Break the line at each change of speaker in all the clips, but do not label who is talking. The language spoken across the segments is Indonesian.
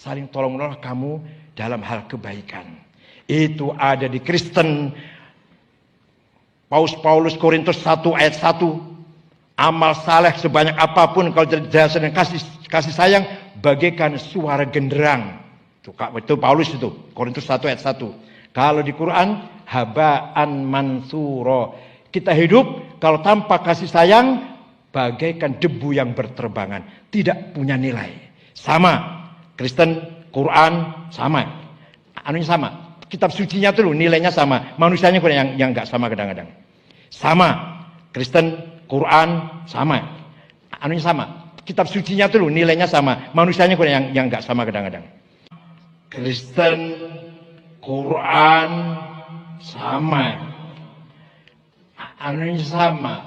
saling tolong-menolong kamu dalam hal kebaikan. Itu ada di Kristen. Paulus Korintus 1 ayat 1. Amal saleh sebanyak apapun kalau tidak didasari dengan kasih sayang bagaikan suara genderang. Itu Paulus itu, Korintus 1 ayat 1. Kalau di Quran habaan mansuro. Kita hidup kalau tanpa kasih sayang bagaikan debu yang berterbangan, tidak punya nilai. Sama. Kristen, Quran sama. Anunya sama. Kitab sucinya tuh nilainya sama. Manusianya yang enggak sama kadang-kadang. Sama. Kristen, Quran sama. Anunya sama. Kitab sucinya tuh nilainya sama. Manusianya yang enggak sama kadang-kadang. Kristen, Quran sama. Anunya sama.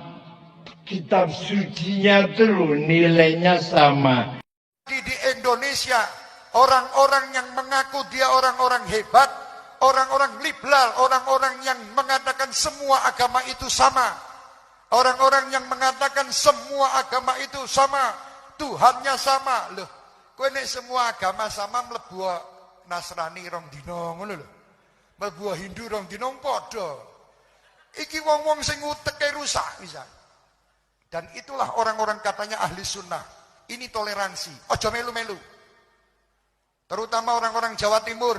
Kitab sucinya tuh nilainya sama.
Di Indonesia, orang-orang yang mengaku dia orang-orang hebat, orang-orang liberal, orang-orang yang mengatakan semua agama itu sama, orang-orang yang mengatakan semua agama itu sama, Tuhannya sama. Loh, kowe nek semua agama sama mlebu Nasrani rong dina ngono lho. Mlebu Hindu rong dina padha. Iki wong-wong sing uteke rusak bisa. Dan itulah orang-orang katanya ahli sunnah. Ini toleransi, ojo melu-melu. Terutama orang-orang Jawa Timur.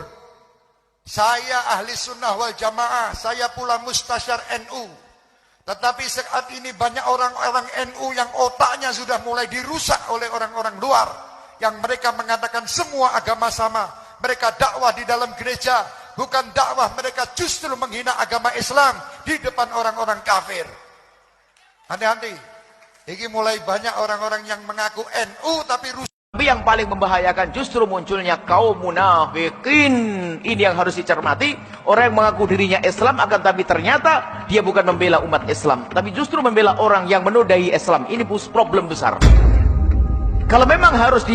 Saya ahli sunnah wal jamaah, saya pula mustasyar NU. Tetapi saat ini banyak orang-orang NU yang otaknya sudah mulai dirusak oleh orang-orang luar. Yang mereka mengatakan semua agama sama. Mereka dakwah di dalam gereja. Bukan dakwah, mereka justru menghina agama Islam di depan orang-orang kafir. Hati-hati. Ini mulai banyak orang-orang yang mengaku NU tapi rusak.
Tapi yang paling membahayakan justru munculnya kaum munafikin. Ini yang harus dicermati. Orang yang mengaku dirinya Islam akan tapi ternyata dia bukan membela umat Islam, tapi justru membela orang yang menodai Islam. Ini problem besar. Kalau memang harus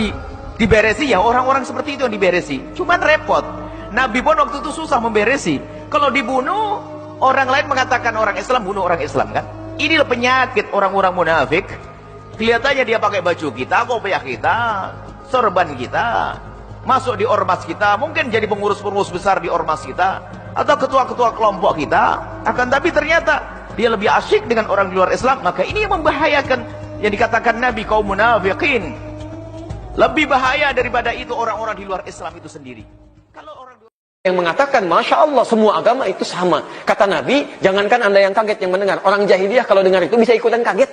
diberesi ya orang-orang seperti itu yang diberesi. Cuman repot. Nabi pun waktu itu susah memberesi. Kalau dibunuh, orang lain mengatakan orang Islam bunuh orang Islam kan? Inilah penyakit orang-orang munafik. Kelihatannya dia pakai baju kita, kopiah kita, sorban kita, masuk di ormas kita, mungkin jadi pengurus-pengurus besar di ormas kita, atau ketua-ketua kelompok kita. Akan tapi ternyata dia lebih asyik dengan orang di luar Islam. Maka ini yang membahayakan. Yang dikatakan Nabi kaum munafikin. Lebih bahaya daripada itu orang-orang di luar Islam itu sendiri. Kalau orang
yang mengatakan, Masya Allah, semua agama itu sama. Kata Nabi, jangankan Anda yang kaget yang mendengar. Orang jahiliyah kalau dengar itu bisa ikutan kaget.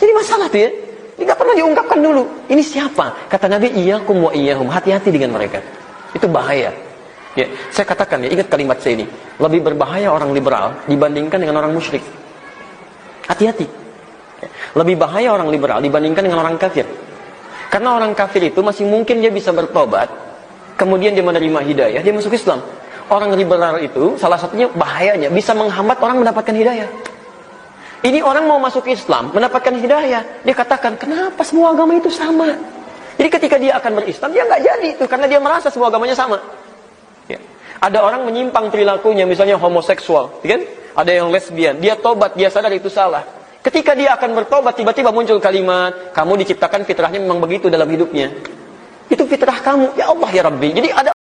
Jadi masalah tuh ya. Ini gak pernah diungkapkan dulu. Ini siapa? Kata Nabi, iyakum wa iyahum. Hati-hati dengan mereka. Itu bahaya. Ya, saya katakan ya, ingat kalimat saya ini. Lebih berbahaya orang liberal dibandingkan dengan orang musyrik. Hati-hati. Ya, lebih bahaya orang liberal dibandingkan dengan orang kafir. Karena orang kafir itu masih mungkin dia bisa bertobat. Kemudian dia menerima hidayah, dia masuk Islam. Orang liberal itu salah satunya bahayanya bisa menghambat orang mendapatkan hidayah. Ini orang mau masuk Islam, mendapatkan hidayah, dia katakan, kenapa semua agama itu sama? Jadi ketika dia akan berislam, dia nggak jadi itu karena dia merasa semua agamanya sama. Ya. Ada orang menyimpang perilakunya, misalnya homoseksual, kan? Ada yang lesbian, dia tobat, dia sadar itu salah. Ketika dia akan bertobat, tiba-tiba muncul kalimat, kamu diciptakan fitrahnya memang begitu dalam hidupnya. Itu fitrah kamu, ya Allah ya Rabbi. Jadi ada